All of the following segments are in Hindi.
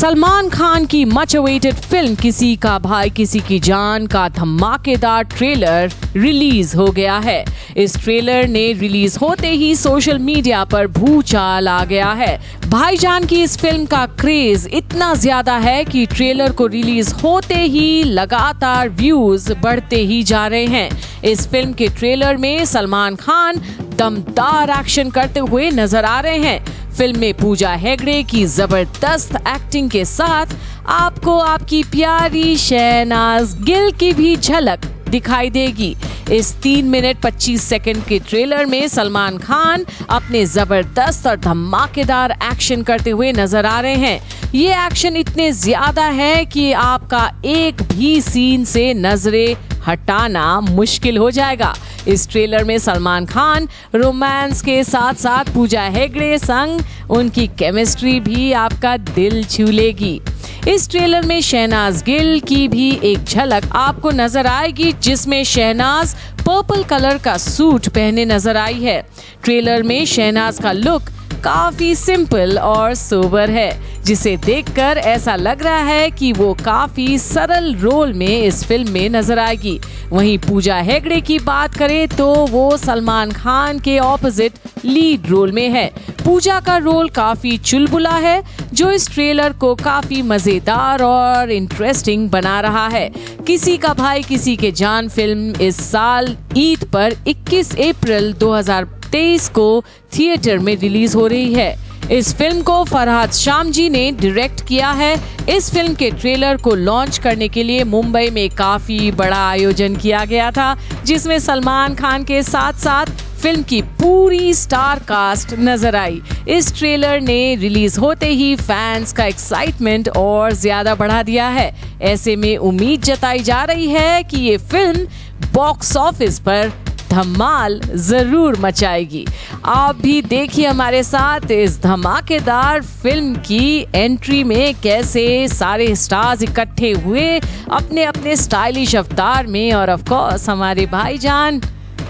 सलमान खान की मच अवेटेड फिल्म किसी का भाई किसी की जान का धमाकेदार ट्रेलर रिलीज हो गया है। इस ट्रेलर ने रिलीज होते ही सोशल मीडिया पर भूचाल आ गया है। भाईजान की इस फिल्म का क्रेज इतना ज्यादा है कि ट्रेलर को रिलीज होते ही लगातार व्यूज बढ़ते ही जा रहे हैं। इस फिल्म के ट्रेलर में सलमान खान दमदार एक्शन करते हुए नजर आ रहे हैं। फिल्म में पूजा हेगड़े की जबरदस्त एक्टिंग के साथ आपको आपकी प्यारी शहनाज गिल की भी झलक दिखाई देगी। इस 3 मिनट 25 सेकंड के ट्रेलर में सलमान खान अपने जबरदस्त और धमाकेदार एक्शन करते हुए नजर आ रहे हैं। ये एक्शन इतने ज्यादा है कि आपका एक भी सीन से नजरें हटाना मुश्किल हो जाएगा। इस ट्रेलर में सलमान खान रोमांस के साथ साथ पूजा हेगड़े संग उनकी केमिस्ट्री भी आपका दिल छू लेगी। इस ट्रेलर में शहनाज गिल की भी एक झलक आपको नजर आएगी, जिसमें शहनाज पर्पल कलर का सूट पहने नजर आई है। ट्रेलर में शहनाज का लुक काफी सिंपल और सोबर है, जिसे देखकर ऐसा लग रहा है कि वो काफी सरल रोल में इस फिल्म में नजर आएगी। वहीं पूजा हेगड़े की बात करें तो वो सलमान खान के ऑपोजिट लीड रोल में है। पूजा का रोल काफी चुलबुला है, जो इस ट्रेलर को काफी मजेदार और इंटरेस्टिंग बना रहा है। किसी का भाई किसी के जान फिल्म इस साल ईद पर 21 अप्रैल 2023 को थिएटर में रिलीज हो रही है। इस फिल्म को फरहाद शामजी ने डायरेक्ट किया है। इस फिल्म के ट्रेलर को लॉन्च करने के लिए मुंबई में काफी बड़ा आयोजन किया गया था, जिसमें सलमान खान के साथ साथ फिल्म की पूरी स्टार कास्ट नजर आई। इस ट्रेलर ने रिलीज होते ही फैंस का एक्साइटमेंट और ज्यादा बढ़ा दिया है। ऐसे में उम्मीद जताई जा रही है कि ये फिल्म बॉक्स ऑफिस पर धमाल जरूर मचाएगी। आप भी देखिए हमारे साथ इस धमाकेदार फिल्म की एंट्री में कैसे सारे स्टार्स इकट्ठे हुए अपने अपने स्टाइलिश अवतार में, और ऑफ कोर्स हमारे भाईजान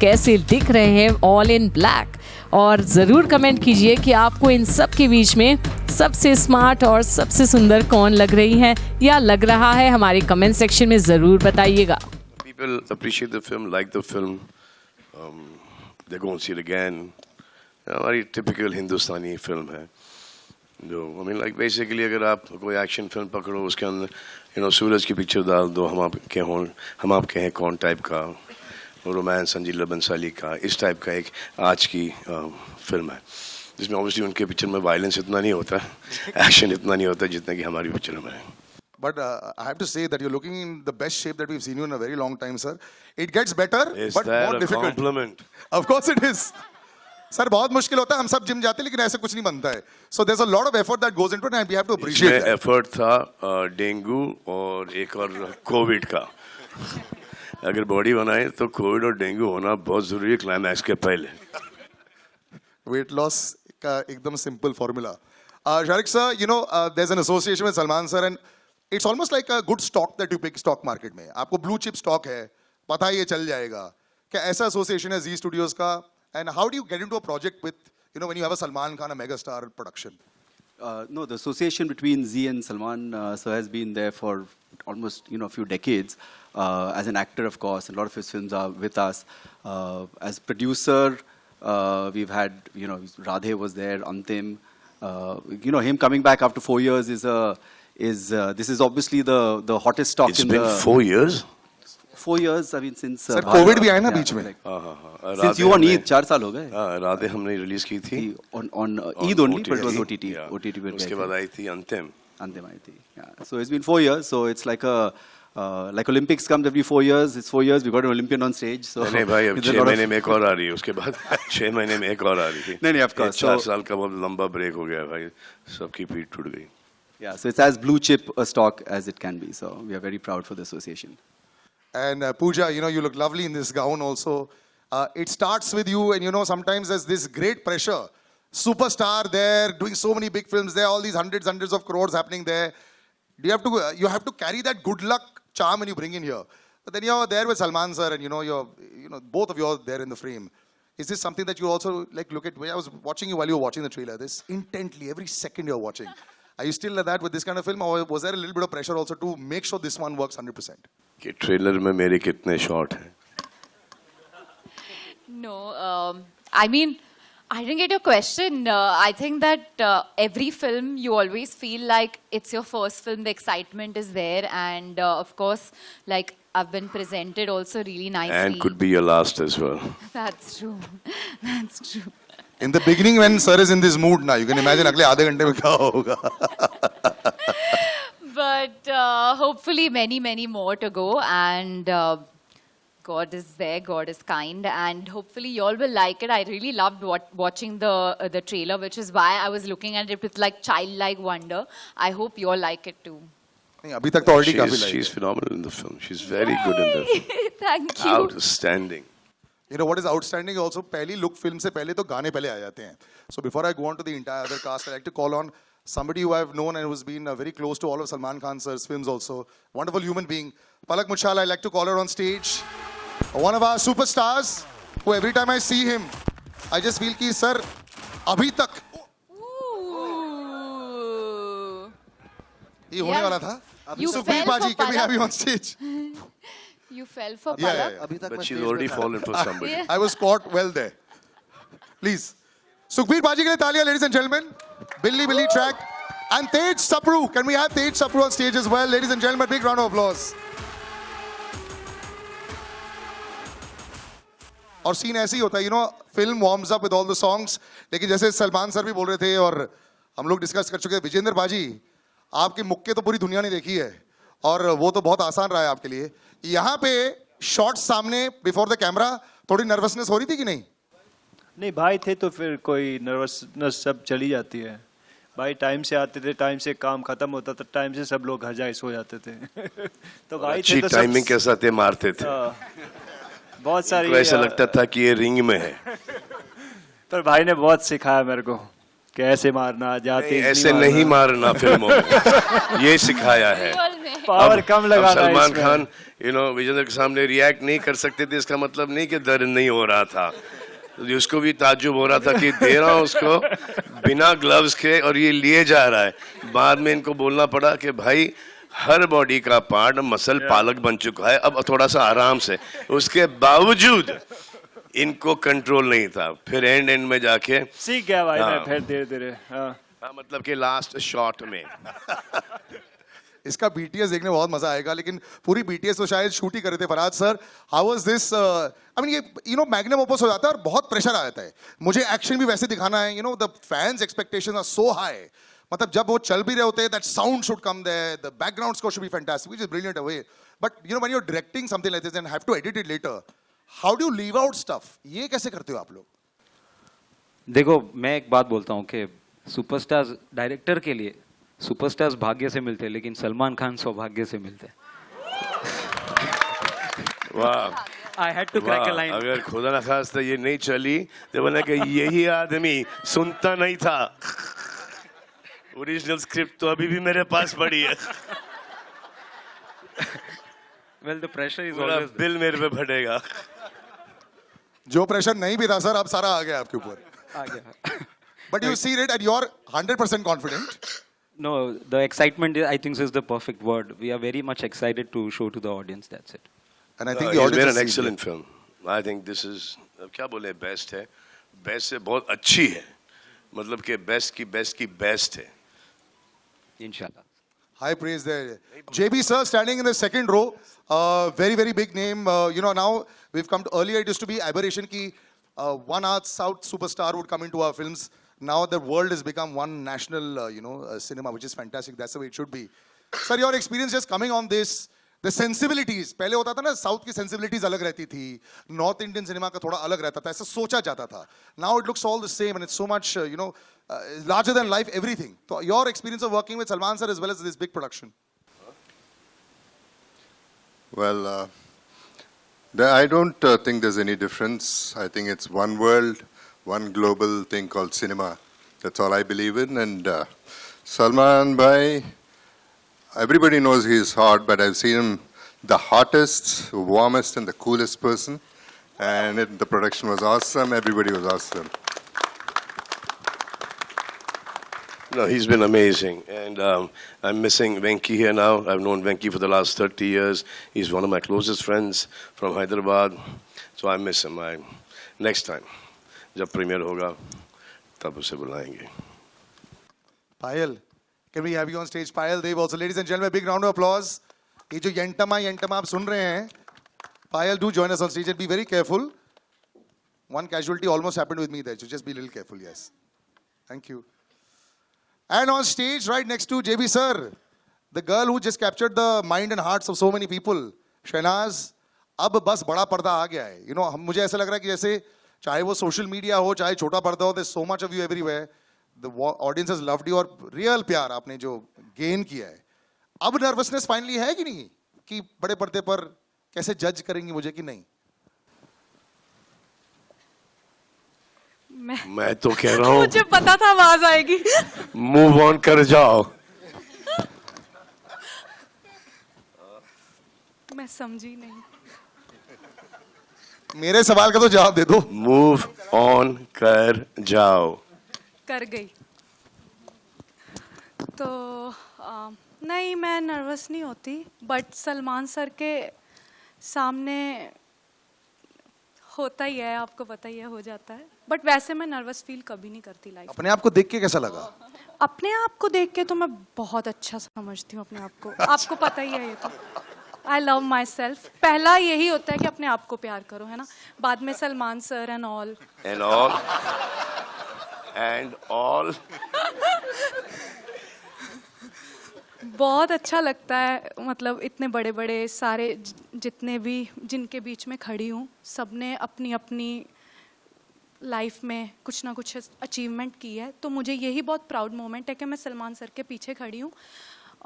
कैसे दिख रहे हैं ऑल इन ब्लैक। और ज़रूर कमेंट कीजिए कि आपको इन सब के बीच में सबसे स्मार्ट और सबसे सुंदर कौन लग रही है या लग रहा है। हमारे कमेंट सेक्शन में ज़रूर बताइएगा। People appreciate the film, like the film. They go and see it again. हमारी टिपिकल हिंदुस्तानी फिल्म है जो like basically अगर आप कोई एक्शन फिल्म पकड़ो, उसके अंदर सूरज की पिक्चर डाल दो, हम आपके हैं कौन टाइप का, रोमांस संजीला बंसाली का, इस टाइप का एक आज की फिल्म है, जिसमें ऑब्वियसली उनके पिक्चर में वायलेंस इतना नहीं होता, एक्शन इतना नहीं होता जितना कि हमारी पिक्चर में है। But I have to say that you're looking in the best shape that we've seen you in a very long time, sir. It gets better, but more difficult. Compliment? Of course it is. Sir, बहुत मुश्किल होता है, हम सब जिम जाते हैं लेकिन ऐसे कुछ नहीं बनता है. So there's a lot of effort that goes into it and we have to appreciate that. Effort था डेंगू और एक और कोविड का। अगर बॉडी बनाए तो कोविड और डेंगू होना बहुत जरूरी है क्लाइमैक्स के पहले। Weight loss का एकदम simple formula. Sharik sir, there's an association with Salman sir and it's almost like a good stock that you pick stock market में. आपको blue chip stock है, पता है ये चल जाएगा। क्या ऐसा association है Z Studios का? And how do you get into a project with, when you have a Salman Khan, a megastar production? No, the association between Z and Salman sir has been there for almost a few decades. As an actor, of course, a lot of his films are with us. As producer, we've had Radhe was there, Antim. Him coming back after 4 years this is obviously the hottest stock It's in been 4 years. 4 years. I mean since Sir, COVID भी आया ना बीच में. Since you on Eid 4 साल हो गए. राधे हमने रिलीज की थी on Eid only, but it was OTT. Yeah. OTT पे उसके बाद आई थी अंतिम आई थी. Yeah. So it's been 4 years. So it's like like Olympics comes every 4 years. It's 4 years. We got an Olympian on stage. So नहीं भाई, अब 6 महीने में एक और आ रही है, उसके बाद 6 महीने में एक और आ रही थी। नहीं of course. 4 साल का बहुत लंबा ब्रेक हो गया भाई, सबकी पीठ टूट गई। Yeah, so it's as blue chip a stock as it can be. So we are very proud for the association. And Pooja, you look lovely in this gown also. It starts with you and sometimes there's this great pressure. Superstar there, doing so many big films there, all these hundreds of crores happening there. You have to carry that good luck charm when you bring in here. But then you're there with Salman sir and you're both of you are there in the frame. Is this something that you also look at? I was watching you while you were watching the trailer. This intently, every second you're watching. Are you still like that with this kind of film, or was there a little bit of pressure also to make sure this one works 100%? कि ट्रेलर में मेरे कितने शॉट हैं? No, I mean, I didn't get your question. I think that every film you always feel like it's your first film. The excitement is there, and of course, like I've been presented also really nicely. And could be your last as well. That's true. That's true. In the beginning, when sir is in this mood, now you can imagine अगले आधे घंटे में क्या होगा. But hopefully, many more to go, and God is there. God is kind, and hopefully, you all will like it. I really loved watching the trailer, which is why I was looking at it with like childlike wonder. I hope you all like it too. नहीं, अभी तक तो already काफी like. She's phenomenal in the film. She's very good in the film. Thank you. Outstanding. You know what is outstanding also, पहली look film से पहले तो गाने पहले आ जाते हैं. So before I go on to the entire other cast, I like to call on somebody who I've known and who's been very close to all of Salman Khan sir's films also. Wonderful human being. Palak Muchhala, I like to call her on stage. One of our superstars, who every time I see him, I just feel कि sir, अभी तक Ooh. ये होने वाला था. You Sukhbir fell Baji, for can we Palak. have you on stage? You fell for Yeah, Palak. yeah, yeah. But she's already fallen for somebody. Yeah. I was caught well there. Please. Sukhbir Baji के लिए तालियां, ladies and gentlemen. Billy track. And Tej Sapru. Can we have Tej Sapru on stage as well? Ladies and gentlemen, big round of applause. और सीन ऐसे ही होता है, you know, film warms up with all the songs. लेकिन जैसे सलमान सर भी बोल रहे थे और हम लोग डिस्कस कर चुके हैं, विजेंद्र बाजी, आपके मुक्के तो पूरी दुनिया ने देखी है और वो तो बहुत आसान रहा है आपके लिए. यहाँ पे शॉट्स सामने बिफोर द कैमरा थोड़ी नर्वसनेस हो रही थी कि नहीं? नहीं भाई थे तो फिर कोई नर्वसनेस सब चली जाती है. भाई टाइम से आते थे, टाइम से काम खत्म होता था, टाइम से सब लोग घर जाए सो जाते थे. तो भाई अच्छी थे तो टाइमिंग के साथ ये मारते थे. बहुत सारी तो ऐसा लगता था कि ये रिंग में है. पर भाई ने बहुत सिखाया मेरे को कैसे मारना, जाते ऐसे नहीं मारना फिल्मों में. ये सिखाया है. पावर कम लगाना. अब सलमान खान विजेंद्र के सामने रिएक्ट नहीं कर सकते थे, इसका मतलब नहीं कि दर्द नहीं हो रहा था. उसको भी ताज्जुब हो रहा था कि दे रहा हूँ उसको बिना ग्लव्स के और ये लिए जा रहा है. बाद में इनको बोलना पड़ा कि भाई हर बॉडी का पार्ट मसल पालक बन चुका है, अब थोड़ा सा आराम से. उसके बावजूद इनको कंट्रोल नहीं था. फिर एंड में जाके सीख गया भाई. हाँ. मैं फिर धीरे धीरे मतलब कि लास्ट शॉट में इसका BTS देखने में बहुत मजा आएगा, लेकिन पूरी BTS तो शायद शूट ही कर रहे थे. Faraz sir, how was this? I mean, ये मैग्नम ओपस हो जाता है और बहुत प्रेशर आ जाता है. मुझे एक्शन भी वैसे दिखाना है. The fans expectations are so high. मतलब जब वो चल भी रहे होते हैं, that sound should come there, the background score should be fantastic, which is brilliant away. But when you are directing something like this and have to edit it later, how do you leave out stuff? ये कैसे करते हो आप लोग? देखो, मैं एक बात बोलता हूँ कि सुपरस्टार्स डायरेक्टर के लिए सुपरस्टार्स भाग्य से मिलते हैं, लेकिन सलमान खान सौभाग्य से मिलते हैं. वाह. I had to crack a line. अगर खुदा न खास्ता ये नहीं चली तो बोला कि यही आदमी सुनता नहीं था. ओरिजिनल स्क्रिप्ट तो अभी भी मेरे पास पड़ी है. Well, the pressure is पूरा always there. बिल मेरे पे फटेगा. जो प्रेशर नहीं भी था सर, अब सारा आ गया आपके ऊपर. आ गया. But you see it and you're 100% confident. No, the excitement, I think, is the perfect word. We are very much excited to show to the audience. That's it. And I think the It's audience been is an seeing excellent it. film. I think this is क्या बोले, बेस्ट है. बेस्ट से बहुत अच्छी है. मतलब कि बेस्ट की बेस्ट है. Inshallah. High praise there. JB sir standing in the second row. Very big name. Now we've come to, earlier it used to be aberration ki one North South superstar would come into our films. Now the world has become one national, cinema, which is fantastic. That's the way it should be. Sir, your experience just coming on this, the sensibilities. पहले होता था ना, साउथ की sensibilities अलग रहती थी, नॉर्थ इंडियन सिनेमा का थोड़ा अलग रहता था, ऐसा सोचा जाता था. Now it looks all the same and it's so much, larger than life, everything. So your experience of working with Salman sir as well as this big production. Well, I don't think there's any difference. I think it's one world, one global thing called cinema. That's all I believe in. And Salman Bhai, everybody knows he's hot, but I've seen him the hottest, warmest, and the coolest person. And the production was awesome. Everybody was awesome. No, he's been amazing, and I'm missing Venki here now. I've known Venki for the last 30 years. He's one of my closest friends from Hyderabad, so I miss him. Next time, जब premiere होगा, तब उसे बुलाएंगे. Payal, can we have you on stage? Payal Dev also. Ladies and gentlemen, big round of applause. ये जो यंटमा आप सुन रहे हैं, Payal, do join us on stage and be very careful. One casualty almost happened with me there, so just be a little careful, yes. Thank you. And on stage, right next to JB sir, the girl who just captured the mind and hearts of so many people, Shehnaz, अब बस बड़ा पर्दा आ गया है. You know, मुझे ऐसा लग रहा है कि जैसे चाहे वो सोशल मीडिया हो, चाहे छोटा पर्दा हो, there's so much of you everywhere. The audience has loved you और real प्यार आपने जो gain किया है. अब nervousness finally है कि नहीं? कि बड़े पर्दे पर कैसे जज करेंगी मुझे कि नहीं? मैं तो कह रहा हूँ मुझे पता था आवाज आएगी. मूव ऑन कर जाओ. मैं समझी नहीं. मेरे सवाल का तो जवाब दे दो. मूव ऑन कर जाओ. कर गई. तो नहीं, मैं नर्वस नहीं होती, बट सलमान सर के सामने होता ही है, आपको पता ही है, हो जाता है. बट वैसे मैं नर्वस फील कभी नहीं करती लाइफ. अपने आप को देख के कैसा लगा? अपने आप को देख के तो मैं बहुत अच्छा समझती हूँ अपने आप को. आपको पता ही है ये तो. I love my self. पहला यही होता है कि अपने आप को प्यार करो, है ना. बाद में Salman sir and all. And all बहुत अच्छा लगता है. मतलब इतने बड़े बड़े सारे जितने भी जिनके बीच में खड़ी हूँ, सबने अपनी अपनी लाइफ में कुछ ना कुछ अचीवमेंट की है. तो मुझे यही बहुत प्राउड मोमेंट है कि मैं सलमान सर के पीछे खड़ी हूँ.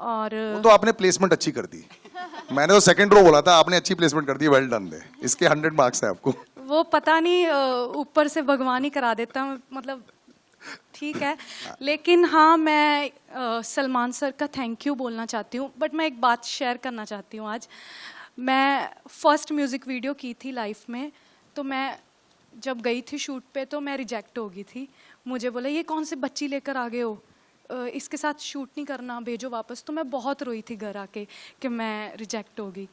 और वो तो आपने प्लेसमेंट अच्छी कर दी. मैंने तो सेकंड रो बोला था, आपने अच्छी प्लेसमेंट कर दी. Well done. दे इसके 100 मार्क्स है आपको. वो पता नहीं ऊपर से भगवान ही करा देता. मतलब ठीक है. लेकिन हाँ, मैं सलमान सर का थैंक यू बोलना चाहती हूँ. बट मैं एक बात शेयर करना चाहती हूँ आज. मैं फर्स्ट म्यूज़िक वीडियो की थी लाइफ में. तो मैं जब गई थी शूट पे तो मैं रिजेक्ट हो गई थी. मुझे बोला ये कौन से बच्ची लेकर आ गए हो, इसके साथ शूट नहीं करना, भेजो वापस. तो मैं बहुत रोई थी घर आके कि मैं रिजेक्ट हो गई.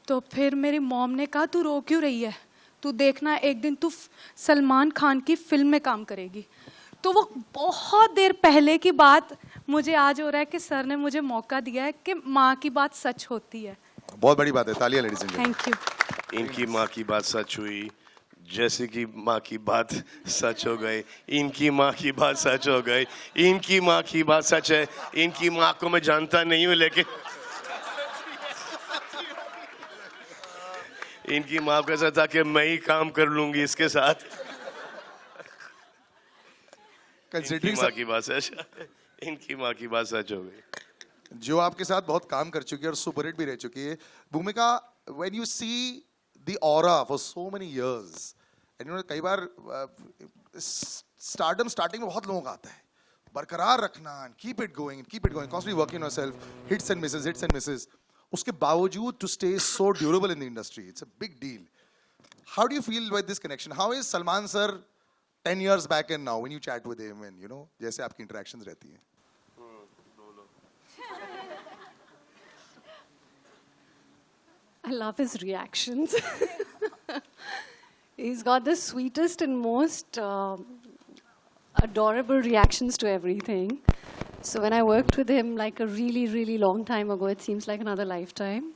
तो फिर मेरी मॉम ने कहा तू रो क्यों रही है, तू देखना एक दिन तू सलमान खान की फिल्म में काम करेगी. तो वो बहुत देर पहले की बात मुझे आज हो रहा है कि सर ने मुझे मौका दिया है कि माँ की बात सच होती है. बहुत बड़ी बात है. तालियां लेडीज एंड थैंक यू. इनकी माँ की बात सच हुई, जैसे कि माँ की बात सच हो गई. इनकी माँ की बात सच हो गई. इनकी माँ की बात सच है. इनकी माँ को मैं जानता नहीं हूँ, लेकिन इनकी माँ को ऐसा था कि मैं ही काम कर लूंगी इसके साथ. इनकी माँ की बात सच, इनकी माँ की बात सच हो गई. जो आपके साथ बहुत काम कर चुकी है और सुपरहिट भी रह चुकी है. भूमिका, when you see the aura for so many years, and you know कई बार स्टार्डम स्टार्टिंग में बहुत लोगों का आता है, बरकरार रखना, keep it going, constantly working yourself, hits and misses. उसके बावजूद to stay so durable in the industry, it's a big deal. How do you feel with this connection? How is Salman sir 10 years back and now when you chat with him and you know जैसे आपकी interactions रहती हैं? I love his reactions. He's got the sweetest and most adorable reactions to everything. So when I worked with him like a really, really long time ago, it seems like another lifetime.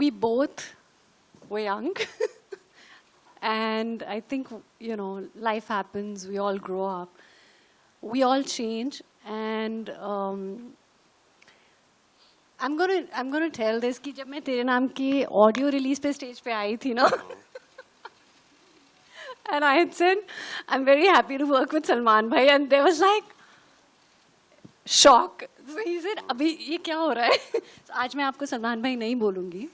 We both were young. And I think, you know, life happens, we all grow up, we all change. And I'm gonna tell this कि जब मैं तेरे नाम की ऑडियो रिलीज पे स्टेज पे आई थी ना, and I had said I'm very happy to work with Salman bhai, and there was like shock. So he said अभी ये क्या हो रहा है? So, आज मैं आपको सलमान भाई नहीं बोलूँगी,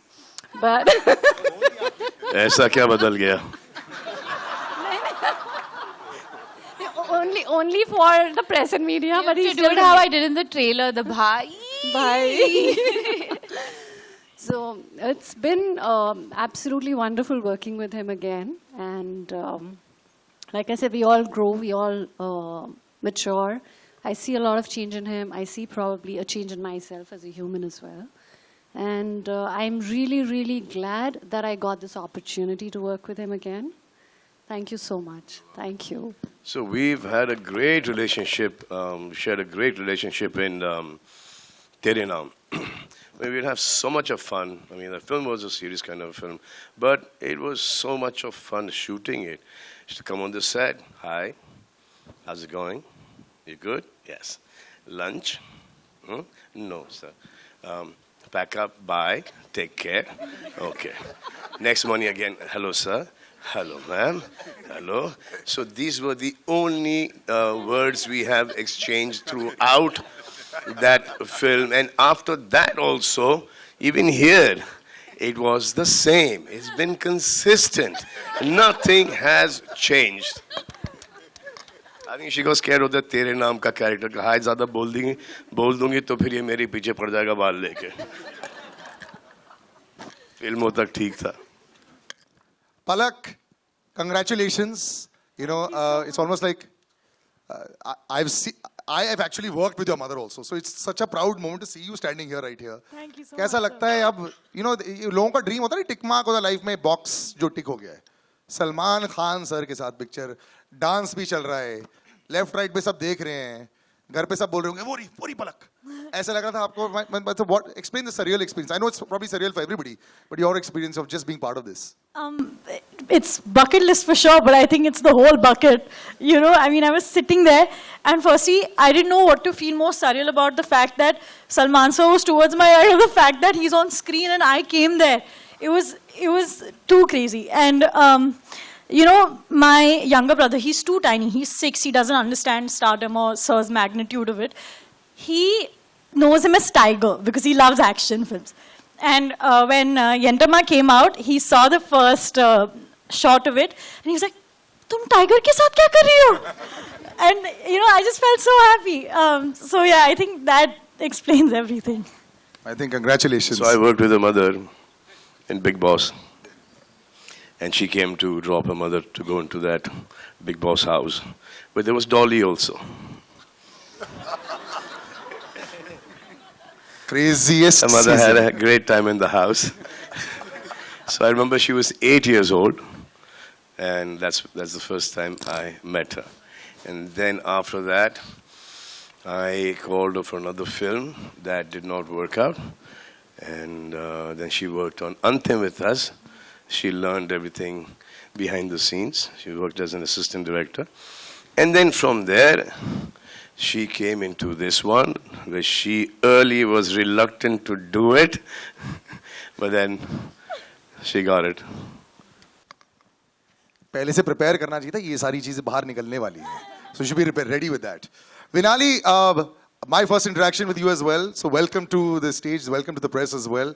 but ऐसा क्या बदल गया? only for the press and media, but he's do it how I did in the trailer, the bhai. Bye. So it's been absolutely wonderful working with him again. And like I said, we all grow, we all mature. I see a lot of change in him. I see probably a change in myself as a human as well. And I'm really, really glad that I got this opportunity to work with him again. Thank you so much. Thank you. So we've had a great relationship, shared a great relationship in Tere Naam. We'd have so much of fun. I mean, the film was a serious kind of film, but it was so much of fun shooting it. Used to come on the set. Hi, how's it going? You good? Yes. Lunch? No, sir. Pack up, bye, take care. Okay. Next morning again, hello, sir. Hello, ma'am. Hello. So these were the only words we have exchanged throughout that film. And after that also, even here, it was the same. It's been consistent. Nothing has changed. I think she got scared of the तेरे नाम का character. हाय ज़्यादा बोल दूंगी तो फिर ये मेरे पीछे पड़ जाएगा बाल लेके. फिल्मों तक ठीक था. Palak, congratulations. You know, it's almost like I have actually worked with your mother also. So it's such a proud moment to see you standing here right here. Thank you so कैसा much, लगता है अब, you know, लोगों का ड्रीम होता है टिक मार्क होता है लाइफ में, बॉक्स जो टिक हो गया है. सलमान खान सर के साथ पिक्चर, डांस भी चल रहा है, लेफ्ट राइट पे सब देख रहे हैं, घर पे सब बोल रहे होंगे वो रही पलक. ऐसा लग रहा था आपको? What explain the surreal experience? I know it's probably surreal for everybody, but your experience of just being part of this. It's bucket list for sure, but I think it's the whole bucket. You know, I mean, I was sitting there, and firstly, I didn't know what to feel more surreal about the fact that Salman sir was towards my right, or the fact that he's on screen and I came there. It was too crazy. And you know, my younger brother, he's too tiny. He's 6. He doesn't understand stardom or sir's magnitude of it. He knows him as Tiger because he loves action films. And when Yentama came out, he saw the first shot of it, and he was like, "Tum Tiger ke saath kya kar rahi ho?" And you know, I just felt so happy. So yeah, I think that explains everything. I think congratulations. So I worked with her mother in Big Boss. And she came to drop her mother to go into that Big Boss house. But there was Dolly also. Craziest. Her mother had a great time in the house. So I remember she was 8 years old. And that's the first time I met her. And then after that, I called her for another film that did not work out. And then she worked on Antim with us. She learned everything behind the scenes. She worked as an assistant director. And then from there, she came into this one, where she early was reluctant to do it, but then she got it. पहले से प्रिपेयर करना चाहिए था, ये सारी चीजें बाहर निकलने वाली हैं. So you should be ready with that. Vinali, my first interaction with you as well. So welcome to the stage, welcome to the press as well.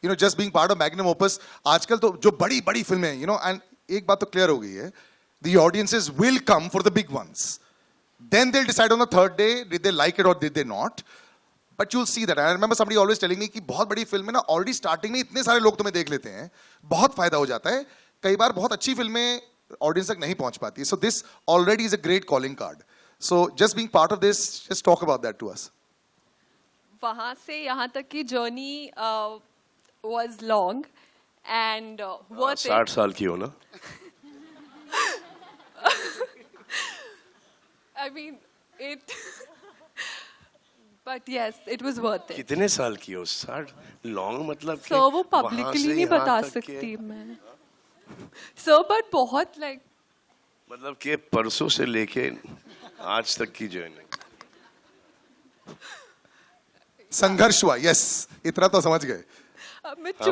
You know, just being part of Magnum Opus, आजकल तो जो बड़ी फिल्में, you know, and एक बात तो clear हो गई है, the audiences will come for the big ones. Then they'll decide on the third day, did they like it or did they not. But you'll see that. I remember somebody always telling me कि बहुत बड़ी फिल्म में ना already starting में इतने सारे लोग तुम्हें देख लेते हैं, बहुत फायदा हो जाता है. कई बार बहुत अच्छी फिल्में audience तक नहीं पहुंच पाती. So this already is a great calling card. So just being part of this, just talk about that to us. वहाँ से यहाँ तक की journey was long and worth it. 60 साल की हो ना? I mean, but yes, it was worth it. कितने साल की हो? 60 लॉन्ग मतलब कि So वो publicly नहीं बता सकती मैं. So but बहुत like. मतलब कि परसों से लेके आज तक की जर्नी. संघर्ष हुआ, yes, इतना तो समझ गए.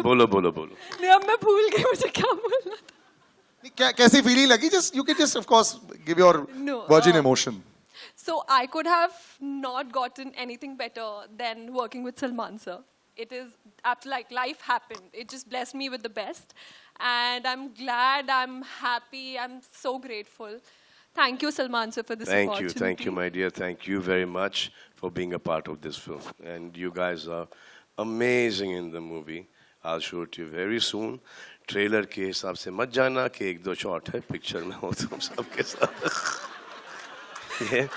बोलो. नहीं, अब मैं भूल गई मुझे क्या बोलना था. कैसी फीलिंग लगी? Just you can just of course give your virgin emotion. So I could have not gotten anything better than working with Salman sir. It is like life happened. It just blessed me with the best, and I'm glad, I'm happy, I'm so grateful. Thank you, Salman sir, for this opportunity. Thank you, my dear. Thank you very much for being a part of this film. And you guys are amazing in the movie. I'll show it to you very soon. Trailer के हिसाब से मत जाना कि 1-2 शॉट है पिक्चर में हो तुम सबके साथ. ये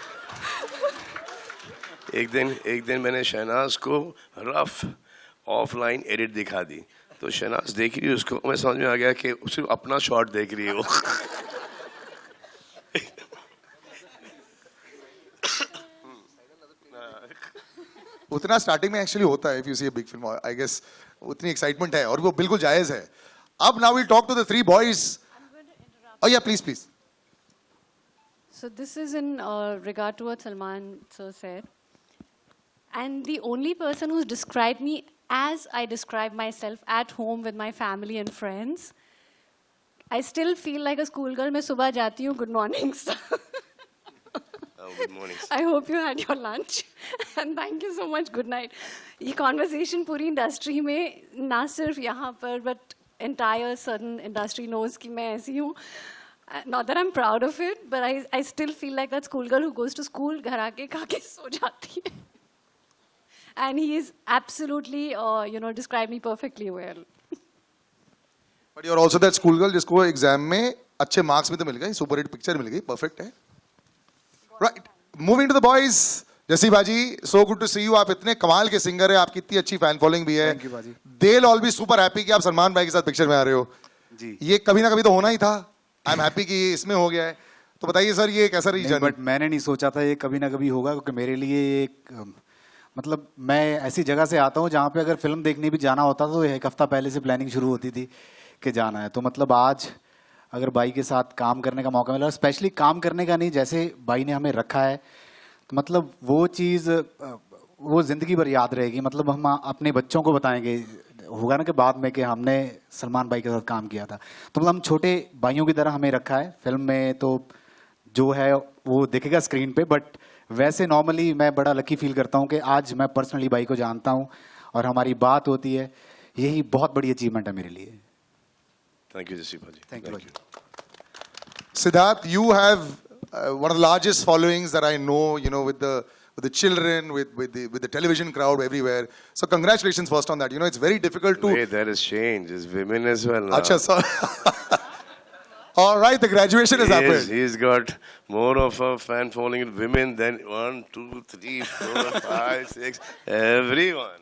एक दिन मैंने शहनाज को रफ ऑफलाइन एडिट दिखा दी, तो शहनाज देख रही है उसको, मैं समझ में आ गया कि सिर्फ अपना शॉट देख रही है वो। उतना स्टार्टिंग में एक्चुअली होता है, if you see a big film I guess उतनी एक्साइटमेंट है और वो बिल्कुल जायज है। अब now we talk to the three boys. Oh yeah, please. So this is in regard to what Salman sir said. And the only person who's described me as I describe myself at home with my family and friends, I still feel like a schoolgirl. मैं सुबह जाती हूँ, good morning sir. Good morning. I hope you had your lunch and thank you so much. Good night. ये conversation पूरी industry में, ना सिर्फ यहाँ पर, but entire certain industry knows कि मैं ऐसी हूँ. Not that I'm proud of it, but I still feel like that schoolgirl who goes to school, घर आके खा के सो जाती है. And he is absolutely, described me perfectly well. But you're also that school girl जिसको एग्जाम में अच्छे मार्क्स भी तो मिल गए, सुपर हिट पिक्चर मिल गई, परफेक्ट है. Right. Moving to the boys. जसी बाजी, so good to see you. आप इतने कमाल के सिंगर है, आपकी इतनी अच्छी फैन फॉलोइंग भी है. Thank you बाजी. They'll all be super happy कि आप सलमान भाई के साथ पिक्चर में आ रहे हो. जी. ये कभी ना कभी तो होना ही था. I'm happy कि ये इसमें हो गया है. तो बताइए सर, ये कैसा रही जर्नी? बट मैंने नहीं सोचा था ये कभी ना कभी होगा, क्योंकि मेरे लिए एक मतलब मैं ऐसी जगह से आता हूँ जहाँ पे अगर फिल्म देखने भी जाना होता तो एक हफ्ता पहले से प्लानिंग शुरू होती थी कि जाना है. तो मतलब आज अगर भाई के साथ काम करने का मौका मिला, स्पेशली काम करने का नहीं, जैसे भाई ने हमें रखा है, तो मतलब वो चीज़ वो ज़िंदगी भर याद रहेगी. मतलब हम अपने बच्चों को बताएंगे, होगा ना कि बाद में कि हमने सलमान भाई के साथ काम किया था. तो मतलब हम छोटे भाइयों की तरह हमें रखा है फिल्म में, तो जो है वो दिखेगा स्क्रीन पे. बट वैसे नॉर्मली मैं बड़ा लकी फील करता हूँ कि आज मैं पर्सनली भाई को जानता हूँ और हमारी बात होती है. यही बहुत बड़ी अचीवमेंट है मेरे लिए. Thank you, Jesse Bhaji. Thank you. Siddharth, you have one of the largest followings that I know, with the children, with the television crowd everywhere. So congratulations first on that. It's very difficult to... Wait, there is change. There's women as well now. Acha, so... All right, the graduation has happened. He's got more of a fan following with women than 1, 2, 3, 4, 5, 6, everyone.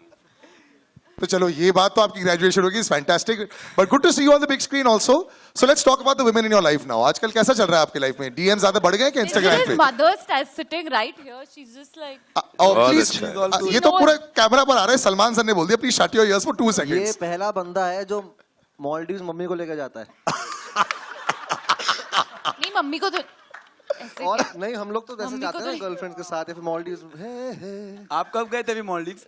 तो चलो ये बात तो आपकी ग्रेजुएशन होगी, is fantastic. But good to see you on the big screen also. So let's talk about the women in your life now. आजकल कैसा चल रहा है आपकी लाइफ में? डीएम ज्यादा बढ़ गए कि इंस्टाग्राम पे? His mother sitting right here. She's just like. Please, ये तो पूरा कैमरा पर आ रहा है. सलमान सर ने बोल दिया please shut your ears for 2 seconds. ये पहला बंदा है जो मालदीव्स मम्मी को लेकर जाता है. नहीं, मम्मी को तो और नहीं, हम लोग तो जैसे जाते हैं ना गर्लफ्रेंड के साथ या फिर मालदीव्स. आप कब गए थे अभी मालदीव्स?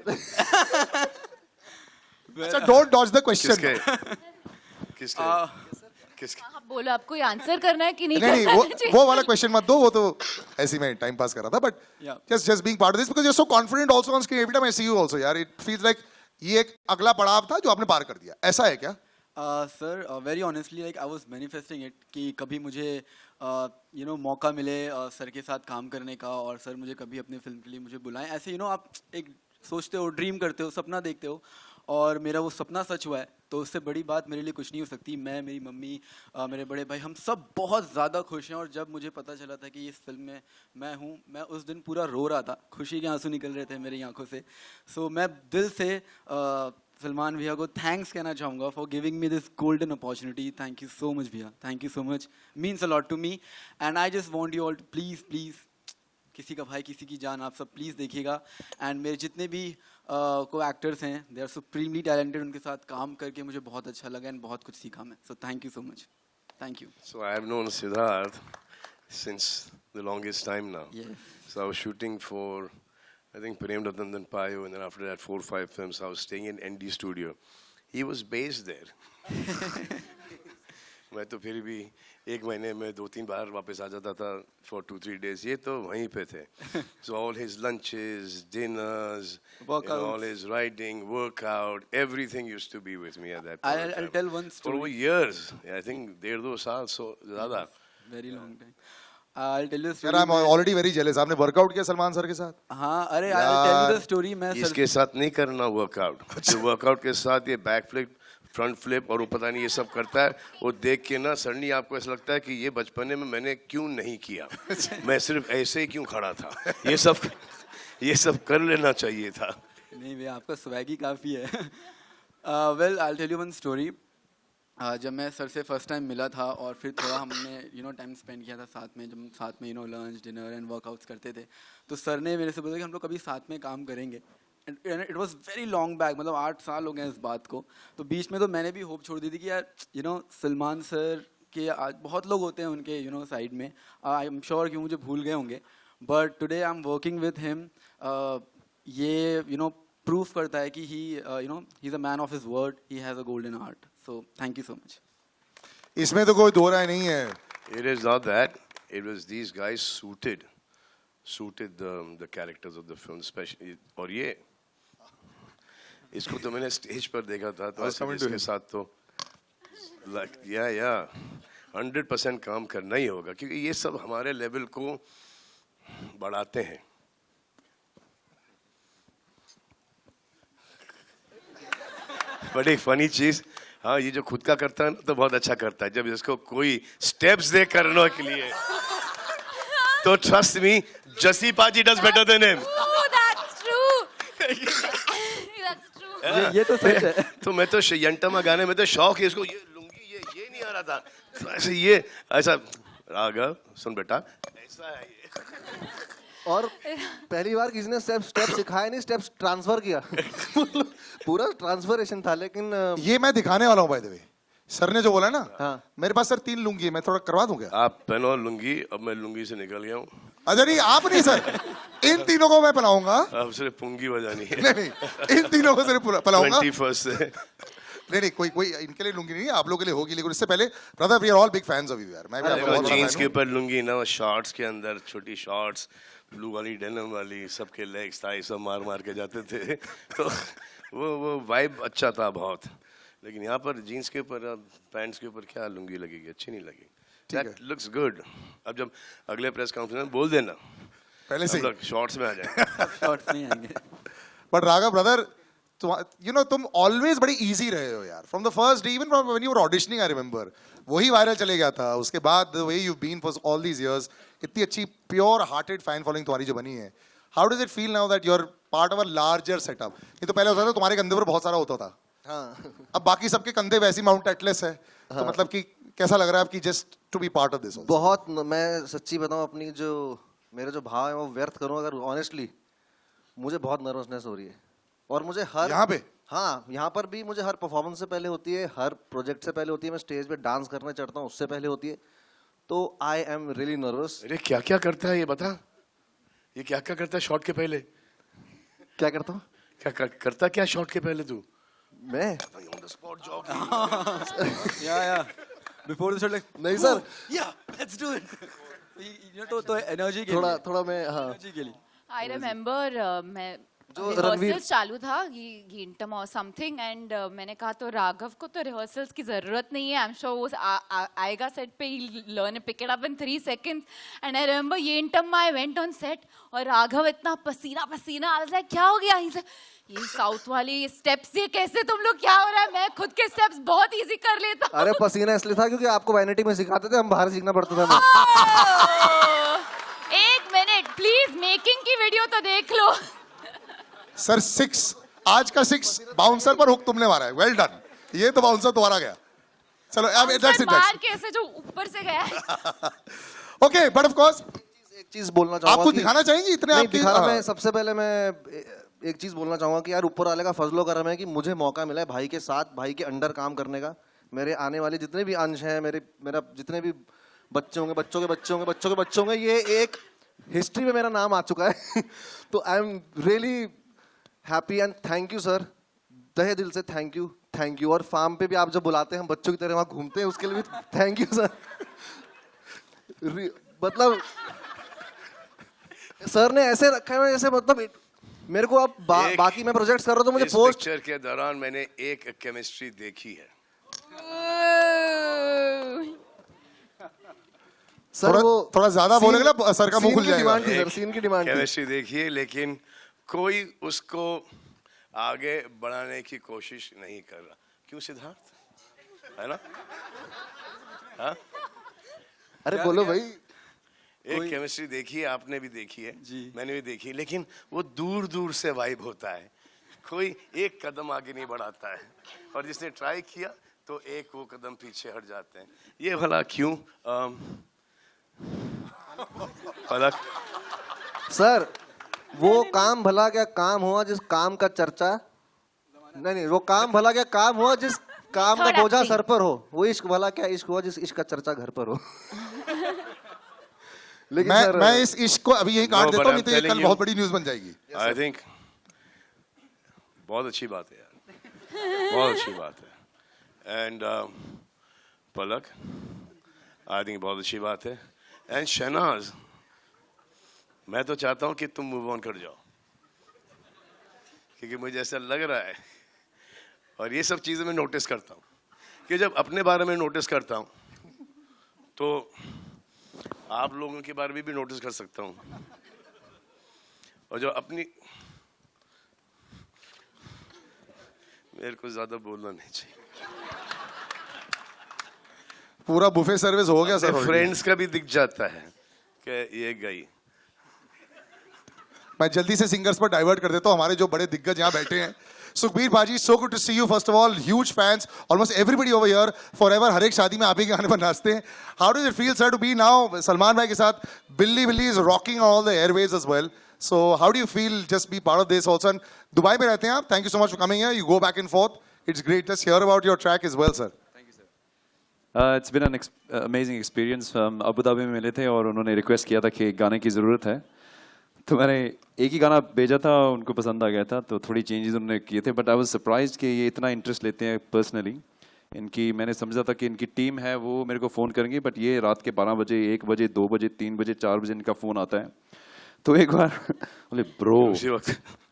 अच्छा, डोंट डॉज द क्वेश्चन. किसके? आप बोलो, आपको आंसर करना है कि नहीं? नहीं, वो वाला क्वेश्चन मत दो. वो तो ऐसे में टाइम पास कर रहा था. But just being part of this because you are so confident also on screen. Every time I see you also, यार इट फील्स लाइक ये एक अगला पड़ाव था जो आपने पार कर दिया. ऐसा है क्या? Sir, very honestly like I was manifesting it कि कभी मुझे मौका मिले सर के साथ काम करने का, और सर मुझे कभी अपने फिल्म के लिए मुझे बुलाएं. ऐसे आप एक सोचते हो, ड्रीम करते हो, सपना देखते हो, और मेरा वो सपना सच हुआ है. तो उससे बड़ी बात मेरे लिए कुछ नहीं हो सकती. मैं, मेरी मम्मी, मेरे बड़े भाई, हम सब बहुत ज़्यादा खुश हैं. और जब मुझे पता चला था कि इस फिल्म में मैं हूँ, मैं उस दिन पूरा रो रहा था. खुशी के आंसू निकल रहे थे मेरी आंखों से. सो मैं दिल से सलमान भैया को थैंक्स कहना चाहूँगा for giving me this golden opportunity. Thank you so much भैया, thank you so much. Means a lot to me. And I just want you all to please किसी का भाई किसी की जान, आप सब प्लीज़ देखिएगा. एंड मेरे जितने भी को एक्टर्स हैं, दे आर सुप्रीमली टैलेंटेड. उनके साथ काम करके मुझे बहुत अच्छा लगा एंड बहुत कुछ सीखा मैं. So thank you so much. Thank you. So I have known Siddharth since the longest time now. Yes. So I was shooting for, I think, Prem Ratan Payo, and then after that 4 or 5 films. I was staying in ND studio. He was based there. मैं तो फिर भी एक महीने में 2-3 बार वापस आ जाता था for 2-3 days. ये तो वहीं पे थे. So all his lunches, dinners, all his writing, workout, everything used to be with me at that point. I'll tell one story. For over years, I think 1.5-2 साल so ज़्यादा. Very long time. I'll tell you a story. यार, I'm already very jealous. आपने वर्कआउट किया सलमान सर के साथ? हाँ, अरे I'll tell you the story. मैं इसके साथ नहीं करना वर्कआउट. वर्कआउट के साथ ये बैक फ्लिप फ्रंट फ्लिप और वो पता नहीं ये सब करता है, वो देख के ना सडनली आपको ऐसा लगता है कि ये बचपने में मैंने क्यों नहीं किया, मैं सिर्फ ऐसे ही क्यों खड़ा था, ये सब कर लेना चाहिए था। नहीं भैया, आपका स्वैग ही काफ़ी है। Well, I tell you one story. जब मैं सर से फर्स्ट टाइम मिला था और फिर थोड़ा हमने टाइम स्पेंड किया था साथ में, जब हम साथ में लंच डिनर एंड वर्कआउट्स करते थे, तो सर ने मेरे से बोला कि हम लोग कभी साथ में काम करेंगे। It was very long back, मतलब 8 साल हो गए इस बात को। तो बीच में तो मैंने भी होप छोड़ दी थी कि यार सलमान सर के आज बहुत लोग होते हैं उनके साइड में, आई एम श्योर कि मुझे भूल गए होंगे, but today I am working with him. ये प्रूफ करता है कि he is a man of his word, he has a golden heart. So thank you so much. इसमें तो कोई दो राय नहीं है। It is not that. It was these guys suited the characters of the film, especially. और ये इसको तो मैंने स्टेज पर देखा था, तो इसके साथ तो like yeah 100% काम करना ही होगा, क्योंकि ये सब हमारे लेवल को बढ़ाते हैं। बड़ी फनी चीज, हाँ, ये जो खुद का करता है ना तो बहुत अच्छा करता है, जब इसको कोई स्टेप्स दे करने के लिए तो ट्रस्ट मी, जसी पाजी does better than him. That's true. That's true. ये तो सच है। तो मैं तो यंटमा गाने में तो शौक है इसको, ये लुंगी ये नहीं आ रहा था, तो ऐसे ये ऐसा राघव सुन बेटा ऐसा है ये। और पहली बार किसी ने स्टेप सिखाया नहीं, स्टेप्स ट्रांसफर किया। पूरा ट्रांसफरेशन था। लेकिन ये मैं दिखाने वाला हूँ बाय द वे, सर ने जो बोला ना। हाँ। मेरे पास सर 3 लुंगी है, मैं थोड़ा करवा दूं क्या? आप पहनो लुंगी, अब मैं लुंगी से निकल गया हूँ। अच्छा नहीं, आप नहीं सर, इन तीनों को मैं पहनाऊंगा। अब सिर्फ पुंगी बजानी है। नहीं, इन तीनों को सिर्फ पहनाऊंगा। 21st से नहीं, कोई इनके लिए लुंगी नहीं, आप लोगों के लिए होगी। लेकिन इससे पहले brother, we are all big fans of you यार। मैं भी आपका बहुत बड़ा जीन्स fan के हूं। ऊपर लुंगी ना, शॉर्ट्स के अंदर छोटी शॉर्ट्स, ब्लू वाली डेनिम वाली, सबके लेग्स थाई सब मार के जाते थे, तो वो वाइब अच्छा था बहुत। लेकिन यहाँ पर जीन्स के ऊपर पैंट्स के ऊपर क्या लुंगी लगेगी, अच्छी नहीं लगेगी। That looks good. अब जब अगले प्रेस कॉन्फ्रेंस में बोल देना पहले से शॉर्ट्स में आ जाए। शॉर्ट्स नहीं आएंगे। बट राघव ब्रदर, तुम ऑलवेज बड़ी इजी रहे हो यार, from the first day, even from when you were auditioning, I remember वही वायरल चले गया था। उसके बाद the way you been for all these years, इतनी अच्छी प्योर हार्टेड फैन फॉलोइंग तुम्हारी जो बनी है, how does it feel now that you are part of a larger setup? ये तो पहले होता था तुम्हारे कंधे पर बहुत सारा होता था, हाँ। अब बाकी सबके कंधे वैसी माउंट एटलस है। हाँ। तो मतलब कि कैसा लग रहा है आपकी just to be part of this? बहुत, मैं सच्ची बताऊं, अपनी जो मेरे जो भाव है वो व्यर्थ करूं अगर ऑनेस्टली, मुझे बहुत नर्वसनेस हो रही है। और मुझे हर यहाँ पे, हाँ, यहाँ पर भी मुझे हर परफॉर्मेंस से पहले होती है, हर प्रोजेक्ट से पहले होती है, मैं स्टेज पे डांस करने चढ़ता हूँ उससे पहले होती है। तो आई एम रियली नर्वस। अरे क्या क्या करता है ये बता, ये क्या क्या करता है शॉट के पहले? क्या करता हूँ? क्या करता क्या शॉट के पहले तू? मैं ऑन द स्पॉट जॉगिंग। या बिफोर द शॉट लाइक नहीं सर, या लेट्स डू इट। तो एनर्जी के थोड़ा मैं, हाँ, एनर्जी के लिए। I remember मैं जो रिहर्सल्स चालू था घंटम और समथिंग, एंड मैंने कहा तो राघव को तो रिहर्सल्स की जरूरत नहीं है, आई एम श्योर वो आएगा सेट पे, ही learn pick it up in 3 seconds। And I remember घंटम I went on set और राघव इतना पसीना पसीना, आई वाज लाइक क्या हो गया? ये साउथ वाली स्टेप्स, ये कैसे तुम लोग, क्या हो रहा है? मैं खुद के स्टेप्स बहुत इजी कर लेता हूं। अरे पसीना इसलिए था क्योंकि आपको वैनिटी में सिखाते थे, हम बाहर सीखना पड़ता था। एक मिनट प्लीज, मेकिंग की वीडियो तो देख लो। सर 6, आज का 6 बाउंसर पर हुक तुमने मारा है, वेल डन। ये तो बाउंसर तुम्हारा गया। चलो दैट्स इट, बाहर कैसे जो ऊपर से गया। ओके, बट ऑफ कोर्स एक चीज बोलना चाहूंगा, आप कुछ दिखाना चाहेंगे? इतने नहीं आपकी दिखाना, मैं सबसे पहले मैं एक चीज बोलना चाहूंगा कि यार ऊपर वाले का फजलो करम है कि मुझे मौका मिला है भाई के साथ, भाई के अंडर काम करने का। मेरे आने वाले जितने भी अंश हैं, मेरा जितने भी बच्चे होंगे, बच्चों के बच्चे होंगे, बच्चों के बच्चे होंगे, ये एक हिस्ट्री में मेरा नाम आ चुका है। तो I am really happy and thank you sir, तहे दिल से थैंक यू। और फार्म पे भी आप जब बुलाते हैं, हम बच्चों की तरह वहाँ घूमते हैं, उसके लिए भी थैंक यू सर। मतलब सर ने ऐसे रखा है जैसे, मतलब मेरे को अब बाकी मैं प्रोजेक्ट्स कर रहा हूँ तो मुझे पोस्ट पिक्चर के दौरान मैंने एक केमिस्ट्री देखी है। सर वो थोड़ा ज्यादा बोलेगा ना सर का मुंह खुल जाएगा। डिमांड थी सर, सीन की डिमांड थी। केमिस्ट्री देखिए, लेकिन कोई उसको आगे बढ़ाने की कोशिश नहीं कर रहा, क्यों सिद्धार्थ, है ना? हाँ? अरे बोलो भाई। एक केमिस्ट्री देखी है, आपने भी देखी है, मैंने भी देखी है, लेकिन वो दूर दूर से वाइब होता है, कोई एक कदम आगे नहीं बढ़ाता है, और जिसने ट्राई किया तो एक वो कदम पीछे हट जाते हैं। ये भला क्यों? पलक सर, वो काम भला क्या काम हुआ जिस काम का चर्चा, नहीं, वो काम भला क्या काम हुआ जिस काम का बोझा सर पर हो, वो इश्क भला क्या इश्क हुआ जिस इश्क का चर्चा घर पर हो। लेकिन मैं इस इश्क को अभी यही काट देता हूँ, नहीं तो ये कल बहुत बड़ी न्यूज बन जाएगी। आई थिंक बहुत अच्छी बात है यार, बहुत अच्छी बात है। एंड पलक, आई थिंक बहुत अच्छी बात है। एंड शहनाज, मैं तो चाहता हूं कि तुम मूव ऑन कर जाओ, क्योंकि मुझे ऐसा लग रहा है, और ये सब चीजें मैं नोटिस करता हूं, कि जब अपने बारे में नोटिस करता हूं तो आप लोगों के बारे में भी नोटिस कर सकता हूं, और जो अपनी, मेरे को ज्यादा बोलना नहीं चाहिए, पूरा बुफे सर्विस हो गया सर। फ्रेंड्स का भी दिख जाता है कि ये गई। मैं जल्दी से सिंगर्स पर डाइवर्ट कर देता हूँ, हमारे जो बड़े दिग्गज यहाँ बैठे हैं। सुखबीर बाजी, so good to see you. First of all, huge fans. Almost everybody over here, forever. हर एक शादी में आप ही के गाने पर नाचते हैं. How does it feel, sir, to be now Salman भाई के साथ? Billy is rocking on all the airways as well. So how do you feel just be part of this also? And Dubai में रहते हैं आप. Thank you so much for coming here. You go back and forth. It's great. Just hear about your track as well, sir. It's been an amazing experience. Abu Dhabi में मिले थे और उन्होंने रिक्वेस्ट किया था कि गाने की ज़रूरत है, तो मैंने एक ही गाना भेजा था, उनको पसंद आ गया था, तो थोड़ी चेंजेस उन्होंने किए थे। बट आई वाज सरप्राइज्ड कि ये इतना इंटरेस्ट लेते हैं पर्सनली इनकी। मैंने समझा था कि इनकी टीम है वो मेरे को फ़ोन करेंगी, बट ये रात के 12 बजे, 1 बजे, 2 बजे, 3 बजे, 4 बजे इनका फ़ोन आता है। तो एक बार बोले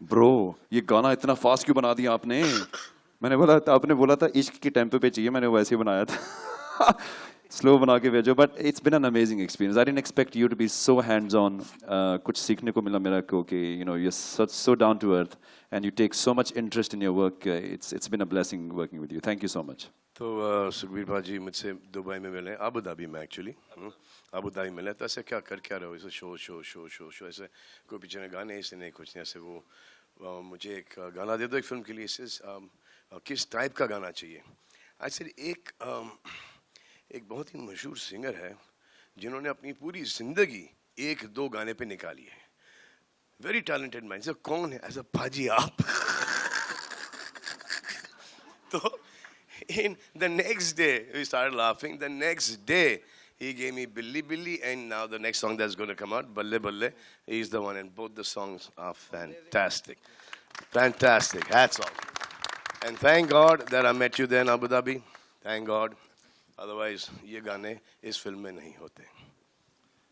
ब्रो ये गाना इतना फास्ट क्यों बना दिया आपने? मैंने बोला, आपने बोला था इश्क के टेम्पो पे चाहिए, मैंने वैसे ही बनाया था। स्लो बना के भेजो। But it's been an amazing experience. I didn't expect you to be so hands on. कुछ सीखने को मिला मेरा को कि you know you are so down to earth and you take so much interest in your work. It's been a blessing working with you. Thank you so much. तो सुखबीर भाजी मुझसे दुबई में मिले, अबू धाबी में एक्चुअली, अबू धाबी मिले। तो ऐसे क्या रहे हो? ऐसे शो ऐसे कोई पीछे में गाने ऐसे नहीं, कुछ नहीं ऐसे। वो मुझे एक गाना दे दो एक फिल्म के लिए, किस टाइप का गाना चाहिए? एक्चुअली एक बहुत ही मशहूर सिंगर है जिन्होंने अपनी पूरी जिंदगी 1-2 गाने पे निकाली है। Very talented man. सर कौन है? ऐसा भाजी आप। तो in the next day we started laughing. The next day he gave me Billy Billy, and now the next song that's going to come out, Balle Balle, is the one, and both the songs are fantastic. Fantastic. Hats off. And thank God that I met you there in Abu Dhabi. Thank God. Otherwise ये गाने इस फिल्म में नहीं होते।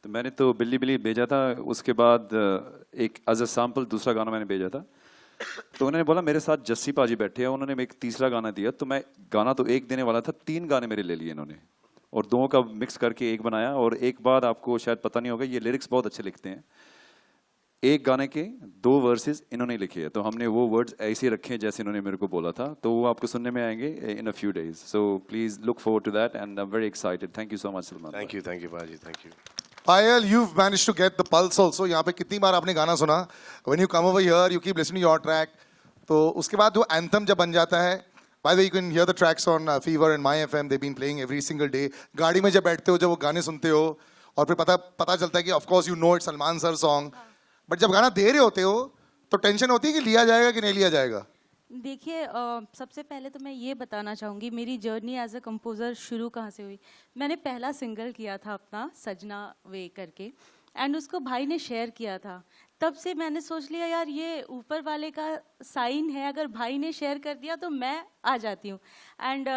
तो मैंने तो बिल्ली बिल्ली भेजा था, उसके बाद एक एज अ सैम्पल दूसरा गाना मैंने भेजा था। तो उन्होंने बोला मेरे साथ जस्सी पाजी बैठे हैं, उन्होंने एक तीसरा गाना दिया। तो मैं गाना तो एक देने वाला था, 3 गाने मेरे ले लिए इन्होंने और 2 का मिक्स करके एक बनाया। और एक बात आपको शायद पता नहीं होगा, ये लिरिक्स बहुत अच्छे लिखते हैं। एक गाने के 2 वर्सेस इन्होंने लिखे हैं, तो हमने वो वर्ड्स ऐसे रखे हैं जैसे इन्होंने मेरे को बोला था। तो वो आपको सुनने में आएंगे in a few days. So please look forward to that and I am very excited. Thank you so much Salman. Thank you भाजी, thank you. Payal, you've managed to get the pulse also. यहाँ पे कितनी बार आपने गाना सुना? When you come over here, you keep listening to your track. तो उसके बाद वो anthem जब बन जाता है, by the way, you can hear the tracks on Fever and My FM. They've been playing every single day. गाड़ी में जब बैठते हो, जब वो गाने सुनते हो, और फिर पता चलता है कि of course you know it's Salman sir song. But जब गाना दे रहे होते हो तो टेंशन होती है कि लिया जाएगा कि नहीं लिया जाएगा। देखिए, सबसे पहले तो मैं ये बताना चाहूँगी मेरी जर्नी एज अ कंपोज़र शुरू कहाँ से हुई। मैंने पहला सिंगल किया था अपना सजना वे करके, एंड उसको भाई ने शेयर किया था। तब से मैंने सोच लिया यार ये ऊपर वाले का साइन है, अगर भाई ने शेयर कर दिया तो मैं आ जाती हूँ। एंड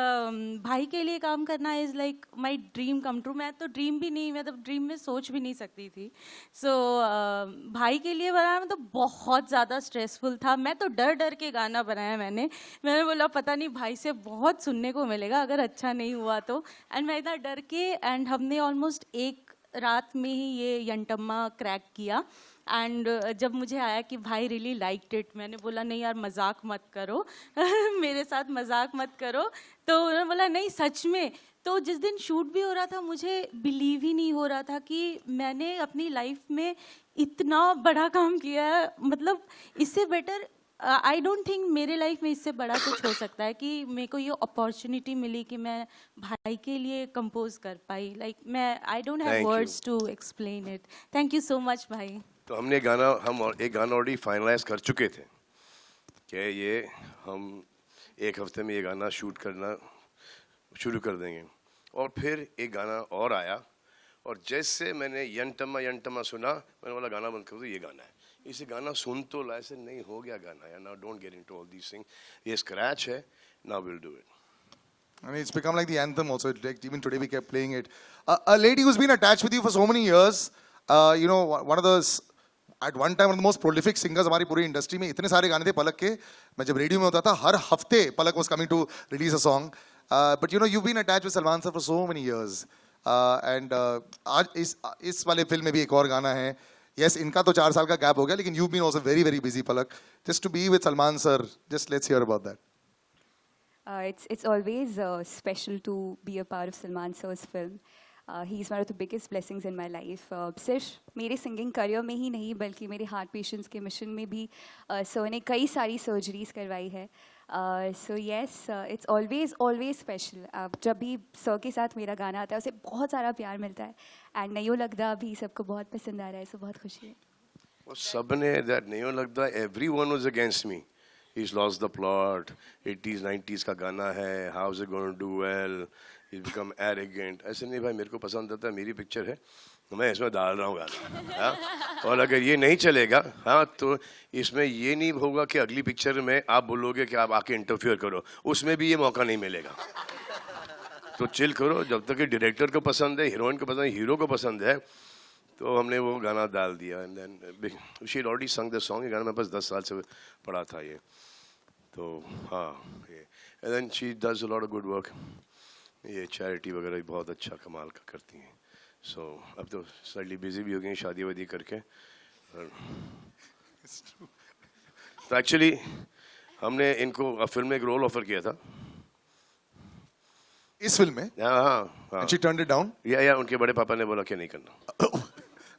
भाई के लिए काम करना is like my dream come true. मैं तो ड्रीम भी नहीं, मतलब ड्रीम में सोच भी नहीं सकती थी। सो भाई के लिए बनाना तो बहुत ज़्यादा स्ट्रेसफुल था। मैं तो डर के गाना बनाया मैंने बोला पता नहीं भाई से बहुत सुनने को मिलेगा अगर अच्छा नहीं हुआ तो। एंड मैं इतना डर के, एंड हमने ऑलमोस्ट 1 रात में ही ये यंटम्मा क्रैक किया एंड जब मुझे आया कि भाई रियली लाइक्ड इट, मैंने बोला नहीं यार मजाक मत करो मेरे साथ मजाक मत करो, तो उन्होंने बोला नहीं सच में। तो जिस दिन शूट भी हो रहा था मुझे बिलीव ही नहीं हो रहा था कि मैंने अपनी लाइफ में इतना बड़ा काम किया है, मतलब इससे बेटर आई डोंट थिंक मेरे लाइफ में इससे बड़ा कुछ हो सकता है कि मेरे को ये अपॉर्चुनिटी मिली कि मैं भाई के लिए कंपोज कर पाई। लाइक मैं I don't have words to explain it. Thank you so much भाई। तो हमने एक गाना ऑलरेडी फाइनलाइज कर चुके थे कि ये हम एक हफ्ते में ये गाना शूट करना शुरू कर देंगे, और फिर एक गाना और आया, और जैसे मैंने यंटमा सुना मैंने बोला गाना बंद कर दो, ये गाना है, इसे गाना सुन तो ला, ऐसे नहीं हो गया गाना यार, now don't get into all these things, ये स्क्रैच है, now will do it. I mean, it's become like the anthem also. Like even today we kept playing it. A lady who's been attached with you for so many years, you know, one of the, at one time one of the most prolific singers हमारी पूरी इंडस्ट्री में, इतने सारे गाने थे पलक के, मैं जब रेडियो में होता था हर हफ्ते पलक was coming to release a song. But you know, you've been attached with Salman sir for so many years. And आज इस वाले फिल्म में भी एक और गाना है. Yes, इनका तो 4 साल का गैप हो गया, लेकिन you've been also very very busy Palak. Just to be with Salman sir, just let's hear about that. It's always special to be a part of Salman sir's film. He's one of the biggest blessings in my life. सिर्फ मेरे सिंगिंग करियर में ही नहीं बल्कि मेरे हार्ट पेशेंट्स के मिशन में भी सर ने कई सारी सर्जरीज करवाई है। So yes, it's always special. जब भी सर के साथ मेरा गाना आता है उसे बहुत सारा प्यार मिलता है, एंड नहीं लगता भी सबको बहुत पसंद आ रहा है, सो बहुत खुशी है। वो सबने that नहीं लगता, everyone was against me. He's lost the plot, 80s 90s का गाना है, how is it going to do well, he's become arrogant। ऐसे नहीं भाई, मेरे को पसंद आता है, मेरी पिक्चर है, मैं इसमें डाल रहा हूँ गाना, हाँ? और अगर ये नहीं चलेगा, हाँ, तो इसमें ये नहीं होगा कि अगली पिक्चर में आप बोलोगे कि आप आके इंटरफियर करो, उसमें भी ये मौका नहीं मिलेगा। तो चिल करो, जब तक कि डायरेक्टर को पसंद है, हीरोइन को पसंद है, हीरो को पसंद है, तो हमने वो गाना डाल दिया। And then she had already sung the song, ये गाना मेरे पास 10 साल से पड़ा था ये, तो हाँ ये। And then she does a lot of good work, ये चैरिटी वगैरह भी बहुत अच्छा कमाल का करती हैं। सो अब तो स्लाइटली बिजी भी हो गई शादी वादी करके। तो एक्चुअली हमने इनको फिल्म में एक रोल ऑफर किया था, इस फिल्म में? हाँ। She turned it down? या उनके बड़े पापा ने बोला कि नहीं करना।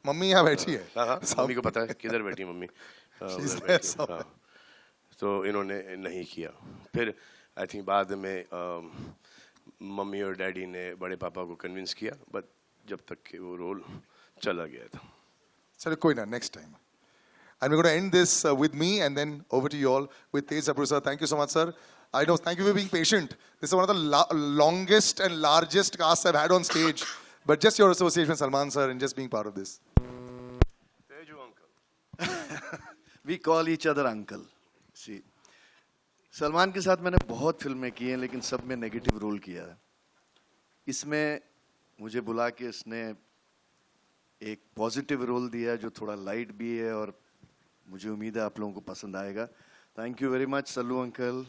मम्मी यहाँ बैठी है? हाँ, मम्मी को पता है किधर बैठी मम्मी। हाँ, तो इन्होंने नहीं किया। फिर आई थिंक बाद में मम्मी और डैडी ने बड़े पापा को कन्विंस किया, बट जब तक कि वो रोल चला गया था। चलो कोई ना, next time. And we're going to end this with me and then over to you all with Tej Sapru sir. Thank you so much, sir. I know, thank you for being patient. This is one of the longest and largest casts I've had on stage. But just your association with Salman sir and just being part of this. Teju uncle. We call each other uncle. See, Salman के साथ मैंने बहुत फिल्में की हैं, लेकिन सब में नेगेटिव रोल किया है। इसमें मुझे बुला के इसने एक पॉजिटिव रोल दिया जो थोड़ा लाइट भी है, और मुझे उम्मीद है आप लोगों को पसंद आएगा। Thank you very much Sallu uncle.